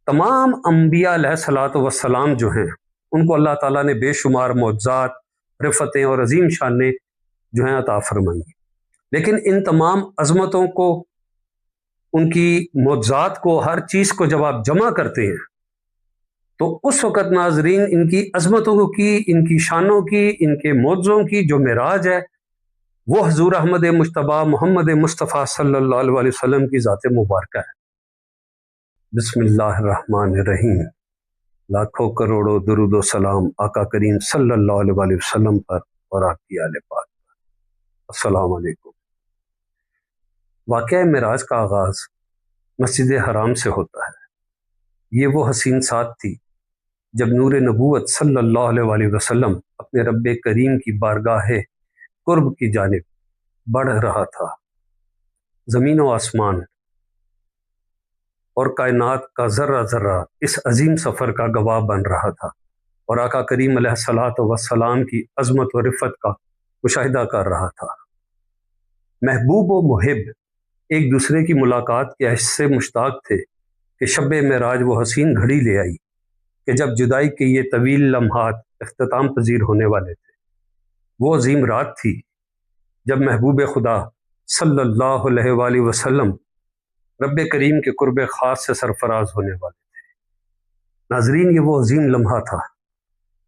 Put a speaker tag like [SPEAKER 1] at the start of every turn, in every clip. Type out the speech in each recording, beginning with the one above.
[SPEAKER 1] تمام انبیاء علیہ وسلام جو ہیں ان کو اللہ تعالیٰ نے بے شمار معجزات، رفتیں اور عظیم شانیں جو ہیں عطا فرمائی، لیکن ان تمام عظمتوں کو، ان کی معجزات کو، ہر چیز کو جب آپ جمع کرتے ہیں تو اس وقت ناظرین ان کی عظمتوں کی، ان کی شانوں کی، ان کے معجزوں کی جو معراج ہے وہ حضور احمد مجتبیٰ محمد مصطفیٰ صلی اللہ علیہ وسلم کی ذات مبارکہ ہے۔ بسم اللہ الرحمن الرحیم، لاکھوں کروڑوں درود و سلام آقا کریم صلی اللہ علیہ وسلم پر اور آپ کی آل پاک پر۔ السلام علیکم۔ واقعہ معراج کا آغاز مسجد حرام سے ہوتا ہے۔ یہ وہ حسین ساعت تھی جب نور نبوت صلی اللہ علیہ وسلم اپنے رب کریم کی بارگاہ قرب کی جانب بڑھ رہا تھا۔ زمین و آسمان اور کائنات کا ذرہ ذرہ اس عظیم سفر کا گواہ بن رہا تھا، اور آقا کریم علیہ الصلوۃ والسلام کی عظمت و رفت کا مشاہدہ کر رہا تھا۔ محبوب و محب ایک دوسرے کی ملاقات کے عشق سے مشتاق تھے کہ شب معراج وہ حسین گھڑی لے آئی کہ جب جدائی کے یہ طویل لمحات اختتام پذیر ہونے والے تھے۔ وہ عظیم رات تھی جب محبوب خدا صلی اللہ علیہ وآلہ وسلم رب کریم کے قرب خاص سے سرفراز ہونے والے تھے۔ ناظرین، یہ وہ عظیم لمحہ تھا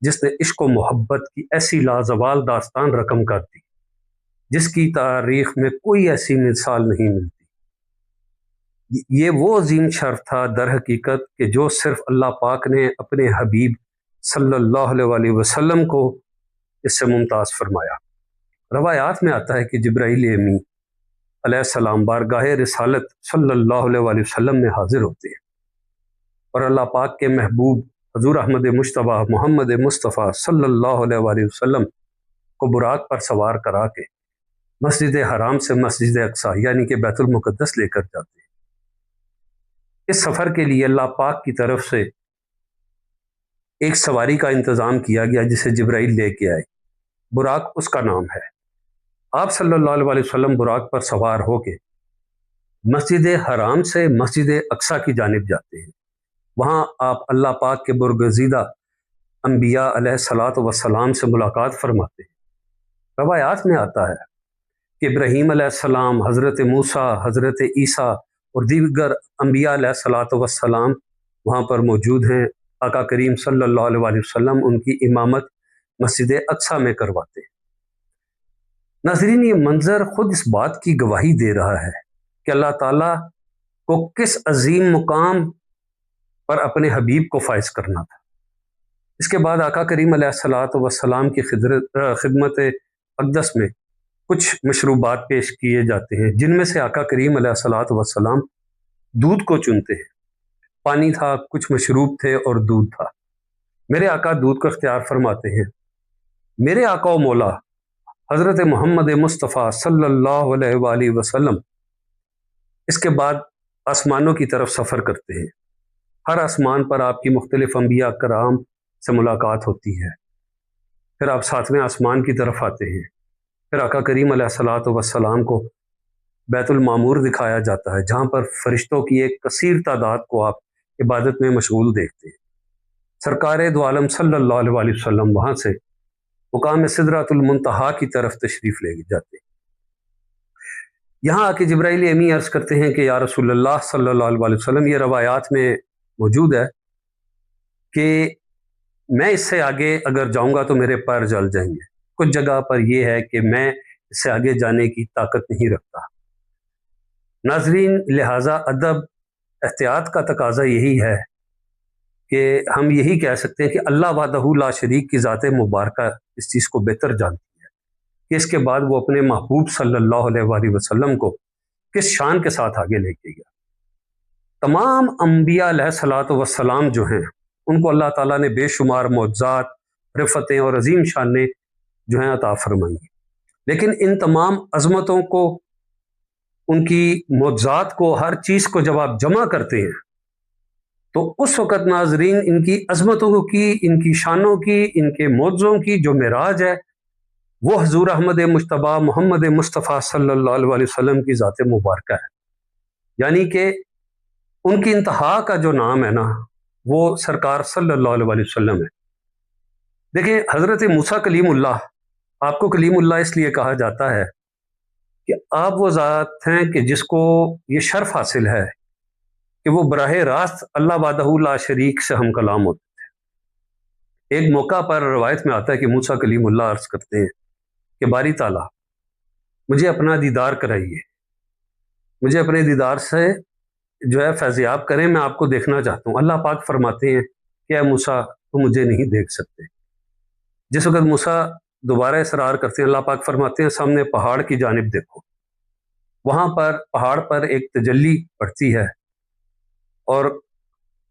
[SPEAKER 1] جس نے عشق و محبت کی ایسی لازوال داستان رقم کر دی جس کی تاریخ میں کوئی ایسی مثال نہیں ملتی۔ یہ وہ عظیم شرف تھا در حقیقت کہ جو صرف اللہ پاک نے اپنے حبیب صلی اللہ علیہ وآلہ وسلم کو اس سے ممتاز فرمایا۔ روایات میں آتا ہے کہ جبرائیل امی علیہ السلام بارگاہ رسالت صلی اللہ علیہ وآلہ وسلم میں حاضر ہوتے ہیں اور اللہ پاک کے محبوب حضور احمد مجتبیٰ محمد مصطفیٰ صلی اللہ علیہ وآلہ وسلم کو براق پر سوار کرا کے مسجد حرام سے مسجد اقصی یعنی کہ بیت المقدس لے کر جاتے ہیں۔ اس سفر کے لیے اللہ پاک کی طرف سے ایک سواری کا انتظام کیا گیا جسے جبرائیل لے کے آئے۔ براق اس کا نام ہے۔ آپ صلی اللہ علیہ وسلم براق پر سوار ہو کے مسجد حرام سے مسجد اقصی کی جانب جاتے ہیں۔ وہاں آپ اللہ پاک کے برگزیدہ انبیاء علیہ الصلوۃ والسلام سے ملاقات فرماتے ہیں۔ روایات میں آتا ہے کہ ابراہیم علیہ السلام، حضرت موسیٰ، حضرت عیسیٰ اور دیگر انبیاء علیہ الصلوۃ والسلام وہاں پر موجود ہیں۔ آقا کریم صلی اللہ علیہ وسلم ان کی امامت مسجد اقصی میں کرواتے ہیں۔ ناظرین، یہ منظر خود اس بات کی گواہی دے رہا ہے کہ اللہ تعالیٰ کو کس عظیم مقام پر اپنے حبیب کو فائز کرنا تھا۔ اس کے بعد آقا کریم علیہ الصلوۃ والسلام کی خدمت اقدس میں کچھ مشروبات پیش کیے جاتے ہیں، جن میں سے آقا کریم علیہ الصلوۃ والسلام دودھ کو چنتے ہیں۔ پانی تھا، کچھ مشروب تھے اور دودھ تھا۔ میرے آقا دودھ کو اختیار فرماتے ہیں۔ میرے آقا و مولا حضرت محمد مصطفیٰ صلی اللہ علیہ وآلہ وسلم اس کے بعد آسمانوں کی طرف سفر کرتے ہیں۔ ہر آسمان پر آپ کی مختلف انبیاء کرام سے ملاقات ہوتی ہے۔ پھر آپ ساتویں آسمان کی طرف آتے ہیں۔ پھر آقا کریم علیہ الصلوۃ والسلام کو بیت المعمور دکھایا جاتا ہے، جہاں پر فرشتوں کی ایک کثیر تعداد کو آپ عبادت میں مشغول دیکھتے ہیں۔ سرکار دو عالم صلی اللہ علیہ وآلہ وسلم وہاں سے مقام سدرۃ المنتہا کی طرف تشریف لے جاتے ہیں۔ یہاں آ کے جبرائیل امی عرض کرتے ہیں کہ یا رسول اللہ صلی اللہ علیہ وآلہ وسلم، یہ روایات میں موجود ہے کہ میں اس سے آگے اگر جاؤں گا تو میرے پیر جل جائیں گے۔ کچھ جگہ پر یہ ہے کہ میں اس سے آگے جانے کی طاقت نہیں رکھتا۔ ناظرین، لہٰذا ادب احتیاط کا تقاضا یہی ہے کہ ہم یہی کہہ سکتے ہیں کہ اللہ وحدہ لا شریک کی ذات مبارکہ اس چیز کو بہتر جانتی ہے کہ اس کے بعد وہ اپنے محبوب صلی اللہ علیہ وآلہ وسلم کو کس شان کے ساتھ آگے لے کے گیا۔ تمام انبیاء علیہ الصلوۃ والسلام جو ہیں ان کو اللہ تعالیٰ نے بے شمار معجزات، رفتیں اور عظیم شانیں جو ہیں عطا فرمائی، لیکن ان تمام عظمتوں کو، ان کی معجزات کو، ہر چیز کو جب آپ جمع کرتے ہیں تو اس وقت ناظرین ان کی عظمتوں کی، ان کی شانوں کی، ان کے معجزوں کی جو معراج ہے وہ حضور احمد مجتبیٰ محمد مصطفیٰ صلی اللہ علیہ وسلم کی ذات مبارکہ ہے۔ یعنی کہ ان کی انتہا کا جو نام ہے نا وہ سرکار صلی اللہ علیہ وسلم ہے۔ دیکھیں حضرت موسیٰ کلیم اللہ، آپ کو کلیم اللہ اس لیے کہا جاتا ہے کہ آپ وہ ذات ہیں کہ جس کو یہ شرف حاصل ہے کہ وہ براہ راست اللہ وحدہ لا شریک سے ہم کلام ہوتے ہیں۔ ایک موقع پر روایت میں آتا ہے کہ موسیٰ کلیم اللہ عرض کرتے ہیں کہ باری تعالیٰ مجھے اپنا دیدار کرائیے، مجھے اپنے دیدار سے جو ہے فیضیاب کریں، میں آپ کو دیکھنا چاہتا ہوں۔ اللہ پاک فرماتے ہیں کہ اے موسیٰ تو مجھے نہیں دیکھ سکتے۔ جس وقت موسیٰ دوبارہ اصرار کرتے ہیں، اللہ پاک فرماتے ہیں سامنے پہاڑ کی جانب دیکھو۔ وہاں پر پہاڑ پر ایک تجلی پڑتی ہے، اور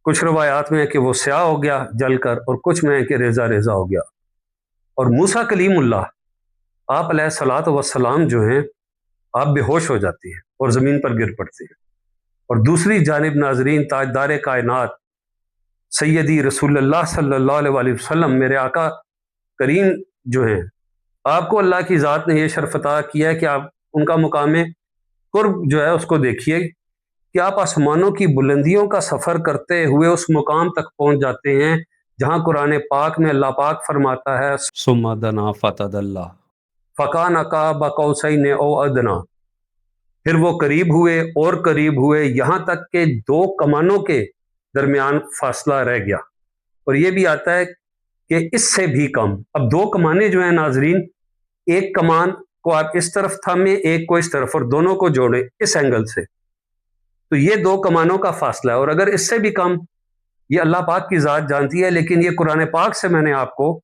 [SPEAKER 1] کچھ روایات میں ہے کہ وہ سیاہ ہو گیا جل کر، اور کچھ میں ہے کہ ریزہ ریزہ ہو گیا، اور موسیٰ کلیم اللہ آپ علیہ الصلاۃ والسلام جو ہیں آپ بے ہوش ہو جاتے ہیں اور زمین پر گر پڑتے ہیں۔ اور دوسری جانب ناظرین تاجدار کائنات سیدی رسول اللہ صلی اللہ علیہ وسلم میرے آقا کریم جو ہیں، آپ کو اللہ کی ذات نے یہ شرف عطا کیا ہے کہ آپ ان کا مقام قرب جو ہے اس کو دیکھیے کہ آپ آسمانوں کی بلندیوں کا سفر کرتے ہوئے اس مقام تک پہنچ جاتے ہیں جہاں قرآن پاک میں اللہ پاک فرماتا ہے ثم دنا فتدلی فکان قاب قوسین او ادنا، پھر وہ قریب ہوئے اور قریب ہوئے یہاں تک کہ دو کمانوں کے درمیان فاصلہ رہ گیا۔ اور یہ بھی آتا ہے کہ اس سے بھی کم۔ اب دو کمانیں جو ہیں ناظرین، ایک کمان کو آپ اس طرف تھامیں، ایک کو اس طرف، اور دونوں کو جوڑیں اس اینگل سے، تو یہ دو کمانوں کا فاصلہ ہے۔ اور اگر اس سے بھی کم، یہ اللہ پاک کی ذات جانتی ہے، لیکن یہ قرآن پاک سے میں نے آپ کو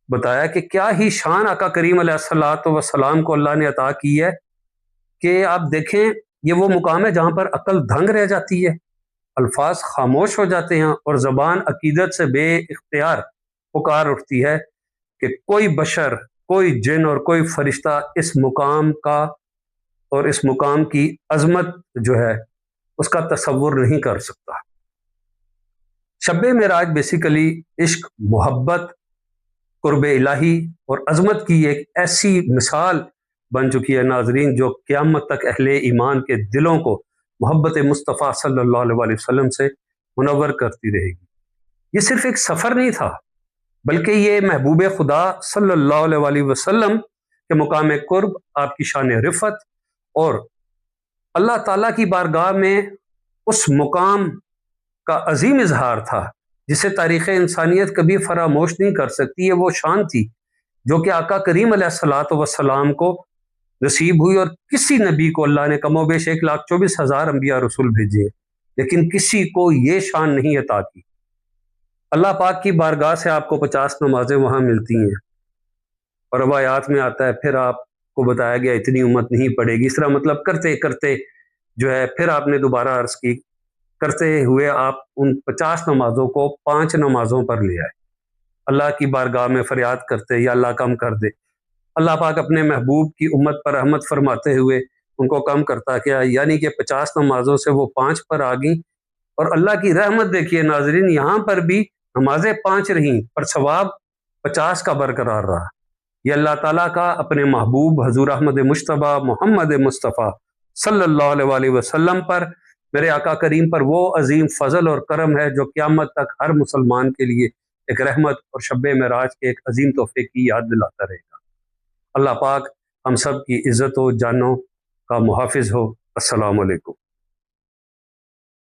[SPEAKER 1] بتایا کہ کیا ہی شان آقا کریم علیہ الصلوۃ والسلام کو اللہ نے عطا کی ہے کہ آپ دیکھیں یہ وہ مقام ہے جہاں پر عقل دھنگ رہ جاتی ہے، الفاظ خاموش ہو جاتے ہیں، اور زبان عقیدت سے بے اختیار پکار اٹھتی ہے کہ کوئی بشر، کوئی جن اور کوئی فرشتہ اس مقام کا اور اس مقام کی عظمت جو ہے اس کا تصور نہیں کر سکتا۔ شب معراج بیسیکلی عشق، محبت، قرب الہی اور عظمت کی ایک ایسی مثال بن چکی ہے ناظرین، جو قیامت تک اہل ایمان کے دلوں کو محبت مصطفیٰ صلی اللہ علیہ وسلم سے منور کرتی رہے گی۔ یہ صرف ایک سفر نہیں تھا، بلکہ یہ محبوب خدا صلی اللہ علیہ وسلم کے مقام قرب، آپ کی شان رفعت اور اللہ تعالیٰ کی بارگاہ میں اس مقام کا عظیم اظہار تھا جسے تاریخ انسانیت کبھی فراموش نہیں کر سکتی۔ یہ وہ شان تھی جو کہ آقا کریم علیہ الصلوۃ والسلام کو نصیب ہوئی، اور کسی نبی کو اللہ نے کم و بیش 1,24,000 انبیاء رسول بھیجے، لیکن کسی کو یہ شان نہیں عطا کی۔ اللہ پاک کی بارگاہ سے آپ کو 50 نمازیں وہاں ملتی ہیں، اور روایات میں آتا ہے پھر آپ کو بتایا گیا اتنی امت نہیں پڑے گی۔ اس طرح مطلب کرتے کرتے جو ہے پھر آپ نے دوبارہ عرض کی، کرتے ہوئے آپ ان 50 نمازوں کو 5 نمازوں پر لے آئے، اللہ کی بارگاہ میں فریاد کرتے یا اللہ کم کر دے۔ اللہ پاک اپنے محبوب کی امت پر رحمت فرماتے ہوئے ان کو کم کرتا کیا، یعنی کہ 50 نمازوں سے وہ 5 پر آ گئیں، اور اللہ کی رحمت دیکھیے ناظرین، یہاں پر بھی نمازیں 5 رہیں پر ثواب 50 کا برقرار رہا۔ یہ اللہ تعالیٰ کا اپنے محبوب حضور احمد مجتبیٰ محمد مصطفیٰ صلی اللہ علیہ وسلم پر، میرے آقا کریم پر وہ عظیم فضل اور کرم ہے جو قیامت تک ہر مسلمان کے لیے ایک رحمت اور شب معراج کے ایک عظیم تحفے کی یاد دلاتا رہے گا۔ اللہ پاک ہم سب کی عزت و جانوں کا محافظ ہو۔ السلام علیکم۔